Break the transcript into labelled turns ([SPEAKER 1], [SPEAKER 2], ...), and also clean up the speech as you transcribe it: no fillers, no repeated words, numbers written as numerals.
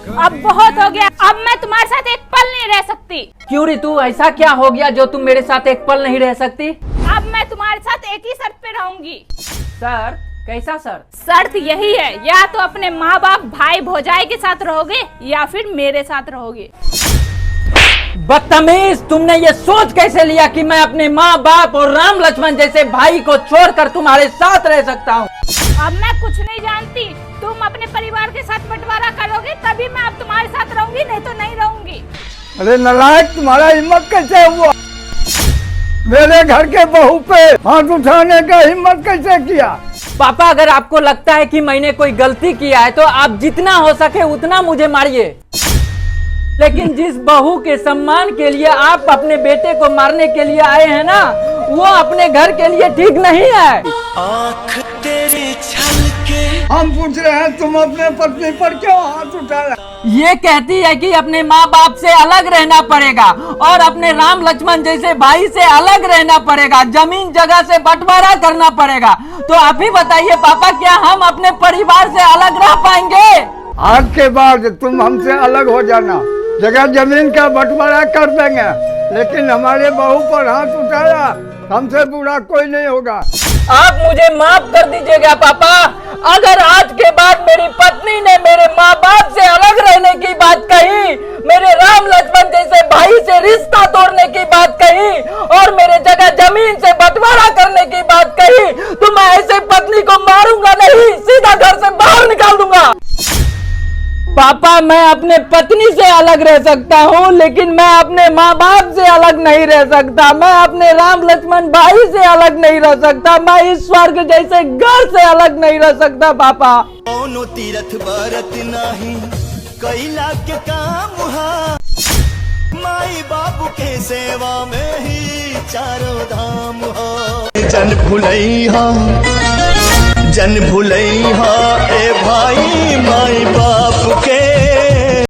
[SPEAKER 1] अब बहुत हो गया। अब मैं तुम्हारे साथ एक पल नहीं रह सकती।
[SPEAKER 2] क्यों रितु, ऐसा क्या हो गया जो तुम मेरे साथ एक पल नहीं रह सकती?
[SPEAKER 1] अब मैं तुम्हारे साथ एक ही शर्त पे रहूंगी।
[SPEAKER 2] सर, कैसा सर?
[SPEAKER 1] शर्त यही है, या तो अपने माँ बाप भाई भौजाई के साथ रहोगे या फिर मेरे साथ रहोगे।
[SPEAKER 2] बदतमीज, तुमने ये सोच कैसे लिया कि मैं अपने माँ बाप और राम लक्ष्मण जैसे भाई को छोड़कर तुम्हारे साथ रह सकता हूँ?
[SPEAKER 1] अब मैं कुछ नहीं जानती। तुम अपने परिवार के साथ बंटवारा करोगे तभी मैं अब तुम्हारे साथ रहूंगी, नहीं तो नहीं रहूंगी।
[SPEAKER 3] अरे नालायक, तुम्हारा हिम्मत कैसे हुआ? मेरे घर के बहू पे हाथ उठाने का हिम्मत कैसे किया?
[SPEAKER 2] पापा, अगर आपको लगता है कि मैंने कोई गलती किया है तो आप जितना हो सके उतना मुझे मारिए, लेकिन जिस बहू के सम्मान के लिए आप अपने बेटे को मारने के लिए आए हैं ना, वो अपने घर के लिए ठीक नहीं है।
[SPEAKER 4] आँख तेरी छलके।
[SPEAKER 3] हम पूछ रहे हैं तुम अपने पत्नी पर क्यों हाथ उठाया?
[SPEAKER 2] ये कहती है कि अपने माँ बाप से अलग रहना पड़ेगा और अपने राम लक्ष्मण जैसे भाई से अलग रहना पड़ेगा, जमीन जगह से बंटवारा करना पड़ेगा। तो आप ही बताइए पापा, क्या हम अपने परिवार से अलग रह पाएंगे?
[SPEAKER 3] आज के बाद तुम हमसे अलग हो जाना, जगह जमीन का बंटवारा कर देंगे, लेकिन हमारे बहू पर हाथ उठाया, हमसे बुरा कोई नहीं होगा।
[SPEAKER 2] आप मुझे माफ कर दीजिएगा पापा। अगर आज के बाद मेरी पत्नी ने मेरे माँ बाप से अलग रहने की बात कही, मेरे राम लक्ष्मण जैसे भाई से रिश्ता तोड़ने की बात कही और मेरे जगह जमीन से बंटवारा करने की बात कही, तो मैं ऐसे पत्नी को मारूंगा नहीं, सीधा घर से बाहर निकाल दूंगा। पापा, मैं अपने पत्नी से अलग रह सकता हूँ, लेकिन मैं अपने माँ बाप से अलग नहीं रह सकता। मैं अपने राम लक्ष्मण भाई से अलग नहीं रह सकता। मैं इस स्वर्ग जैसे घर से अलग नहीं रह सकता पापा।
[SPEAKER 4] कौनो तीरथ बरत नाही कैला के काम हा, माई बाबू के सेवा में ही चारों धाम हो। जन भुलैया ए भाई, माई बाप के